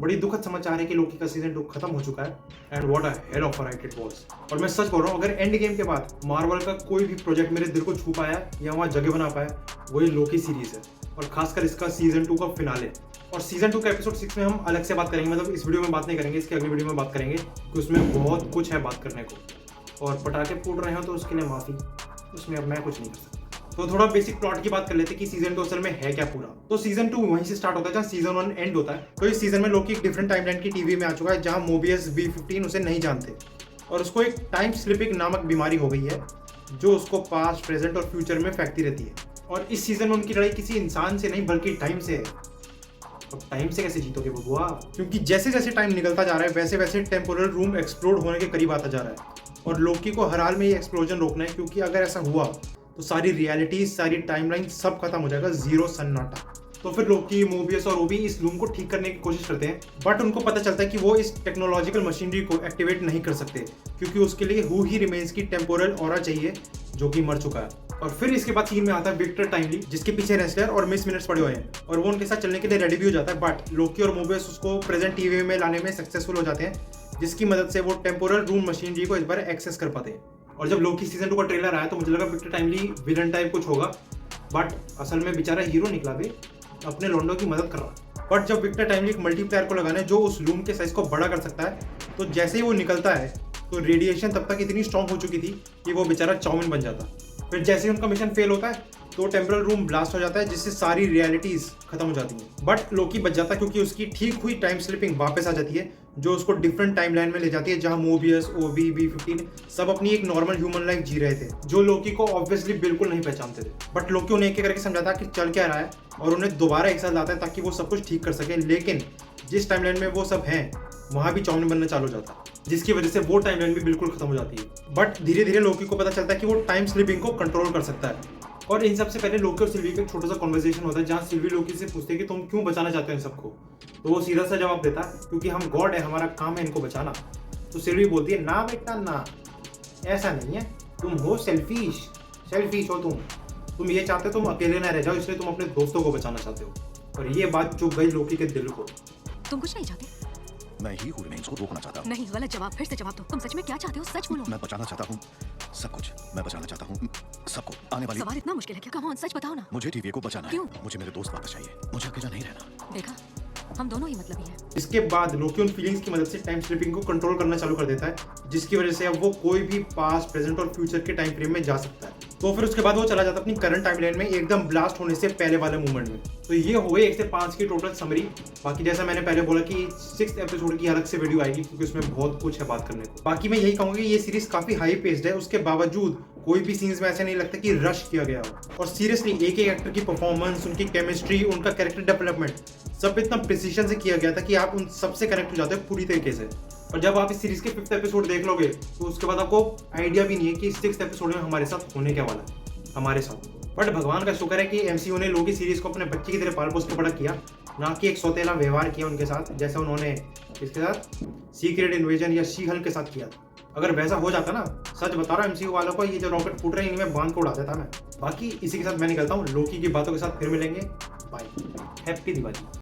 बड़ी दुखद समाचार है कि लोकी का सीजन 2 खत्म हो चुका है and what a hell of a ride it was. और मैं सच बोल रहा हूँ, अगर एंड गेम के बाद मार्वल का कोई भी प्रोजेक्ट मेरे दिल को छू पाया या वहाँ जगह बना पाया, वही लोकी सीरीज है और खासकर इसका सीजन 2 का फिनाले। और सीजन 2 का एपिसोड 6 में हम अलग से बात करेंगे, मतलब इस वीडियो में बात नहीं करेंगे, इसके अगली वीडियो में बात करेंगे कि उसमें बहुत कुछ है बात करने को। और पटाखे फूट रहे हो तो उसके लिए माफी, उसमें अब मैं कुछ नहीं कर सकता। तो थोड़ा बेसिक प्लॉट की बात कर लेते हैं कि सीजन 2 असल में है क्या पूरा। तो सीजन 2 वहीं से स्टार्ट होता है जहां सीजन 1 एंड होता है। तो इस सीजन में लोकी एक डिफरेंट टाइमलाइन की टीवी में आ चुका है जहां मोबियस B15 उसे नहीं जानते और उसको एक टाइम स्लिपिंग नामक बीमारी हो गई है जो उसको पास्ट, प्रेजेंट और फ्यूचर में फेंकती रहती है। और इस सीजन में उनकी लड़ाई किसी इंसान से नहीं बल्कि टाइम से है। अब टाइम से कैसे जीतोगे बबुआ? क्योंकि जैसे जैसे टाइम निकलता जा रहा है वैसे वैसे टेम्पोरल रूम एक्सप्लोड होने के करीब आता जा रहा है और लोकी को हर हाल में ये एक्सप्लोजन रोकना है, क्योंकि अगर ऐसा हुआ तो सारी रियलिटी, सारी टाइमलाइन सब खत्म हो जाएगा, जीरो सन्नाटा। तो फिर लोकी, मोबियस और ओबी इस लूम को ठीक करने की कोशिश करते हैं, बट उनको पता चलता है कि वो इस टेक्नोलॉजिकल मशीनरी को एक्टिवेट नहीं कर सकते क्योंकि उसके लिए हु ही रिमेन्स की टेम्पोरल ऑरा चाहिए जो कि मर चुका है। और फिर इसके बाद सीन में आता है विक्टर टाइमली, जिसके पीछे रेसलर और मिस मिनट्स पड़े हुए हैं और वो उनके साथ चलने के लिए रेडी भी हो जाता है। बट लोकी और मोबियस उसको प्रेजेंट टीवी में लाने में सक्सेसफुल हो जाते हैं, जिसकी मदद से वो टेम्पोरल रूम मशीनरी को इस बार एक्सेस कर पाते हैं। और जब लोकी सीजन 2 का ट्रेलर आया तो मुझे लगा विक्टर टाइमली विलन टाइप कुछ होगा, बट असल में बेचारा हीरो निकला बे, अपने लोंडो की मदद कर रहा। बट जब विक्टर टाइमली एक मल्टीप्लेयर को लगाना है जो उस लूम के साइज को बड़ा कर सकता है, तो जैसे ही वो निकलता है तो रेडिएशन तब तक इतनी स्ट्रॉन्ग हो चुकी थी कि वो बेचारा चाउमिन बन जाता। फिर जैसे ही उनका मिशन फेल होता है तो टेम्परल रूम ब्लास्ट हो जाता है, जिससे सारी रियलिटीज खत्म हो जाती हैं। बट लोकी बच जाता है क्योंकि उसकी ठीक हुई टाइम स्लिपिंग वापस आ जाती है जो उसको डिफरेंट टाइमलाइन में ले जाती है जहां मोबियस, ओबी, B15 सब अपनी एक नॉर्मल ह्यूमन लाइफ जी रहे थे, जो लोकी को ऑब्वियसली बिल्कुल नहीं पहचानते थे। बट लोकी उन्हें एक एक करके समझाता कि चल क्या रहा है और उन्हें दोबारा एक साथ लाता है ताकि वो सब कुछ ठीक कर सके। लेकिन जिस टाइमलाइन में वो सब हैं वहां भी चाउमिन बनना चालू हो जाता है, जिसकी वजह से वो टाइमलाइन भी बिल्कुल खत्म हो जाती है। बट धीरे धीरे लोकी को पता चलता है कि वो टाइम स्लिपिंग को कंट्रोल कर सकता है। और इन सबसे पहले लोकी और सिल्वी का एक छोटा सा कॉन्वर्सेशन होता है जहाँ सिल्वी लोकी से पूछते हैं कि तुम क्यों बचाना चाहते हो इन सबको। तो वो सीधा सा जवाब देता है क्योंकि हम गॉड है, हमारा काम है इनको बचाना। तो सिल्वी बोलती है ना बेटा ना, ऐसा नहीं है, तुम हो सेल्फिश, सेल्फिश हो तुम ये चाहते हो तुम अकेले ना रह जाओ, इसलिए तुम अपने दोस्तों को बचाना चाहते हो। और ये बात चुभ गई लोकी के दिल को। तुम कुछ नहीं चाहते? मैं ही हूँ रिमेन्स को रोकना चाहता हूँ। नहीं, गलत जवाब, फिर से जवाब दो। तुम सच में क्या चाहते हो? सच बोलो। मैं बचाना चाहता हूँ सब कुछ, मैं बचाना चाहता हूँ सबको। आने वाली सवाल इतना मुश्किल है क्या? कम ऑन, सच बताओ ना। मुझे टीवी को बचाना क्यों? है, मुझे मेरे दोस्त वापस चाहिए, मुझे अकेला नहीं रहना। देखा, हम दोनों ही मतलबी हैं। इसके बाद लोकी उन फीलिंग्स की मदद से टाइम स्लिपिंग को कंट्रोल करना चालू कर देता है, जिसकी वजह से अब वो कोई भी पास्ट, प्रेजेंट और फ्यूचर के टाइम फ्रेम में जा सकता है। तो फिर उसके बाद वो चला जाता है अपनी करंट टाइमलाइन में एकदम ब्लास्ट होने से पहले वाले मोमेंट में। तो ये हो गई 1 से 5 की टोटल समरी। बाकी जैसा मैंने पहले बोला कि 6th एपिसोड की अलग से वीडियो आएगी क्योंकि उसमें बहुत कुछ है बात करने को। बाकी मैं यही कहूंगा कि ये सीरीज काफी हाई पेस्ड है, उसके बावजूद कोई भी सीन्स में ऐसा नहीं लगता कि रश किया गया हो। और सीरियसली एक एक एक्टर की परफॉर्मेंस, उनकी केमिस्ट्री, उनका कैरेक्टर डेवलपमेंट सब इतना प्रिसीजन से किया गया था कि आप उन सबसे कनेक्ट हो जाते हो पूरी तरीके से। और जब आप इस सीरीज के 5th एपिसोड देख लोगे तो उसके बाद आपको आइडिया भी नहीं है कि 6th एपिसोड में हमारे साथ होने क्या वाला है हमारे साथ। बट भगवान का शुक्र है कि MCU ने लोकी सीरीज को अपने बच्चे की तरह पाल पोस के बड़ा किया, ना कि एक सौतेला व्यवहार किया उनके साथ जैसा उन्होंने इसके साथ सीक्रेट इन्वेजन या शी हल्क के साथ किया। अगर वैसा हो जाता ना, सच बता रहा हूँ, MCU वालों को ये जो रॉकेट फूट रहे हैं इनमें बांध को उड़ा देता मैं। बाकी इसी के साथ मैं निकलता हूँ, लोकी की बातों के साथ फिर मिलेंगे। Bye, happy Diwali.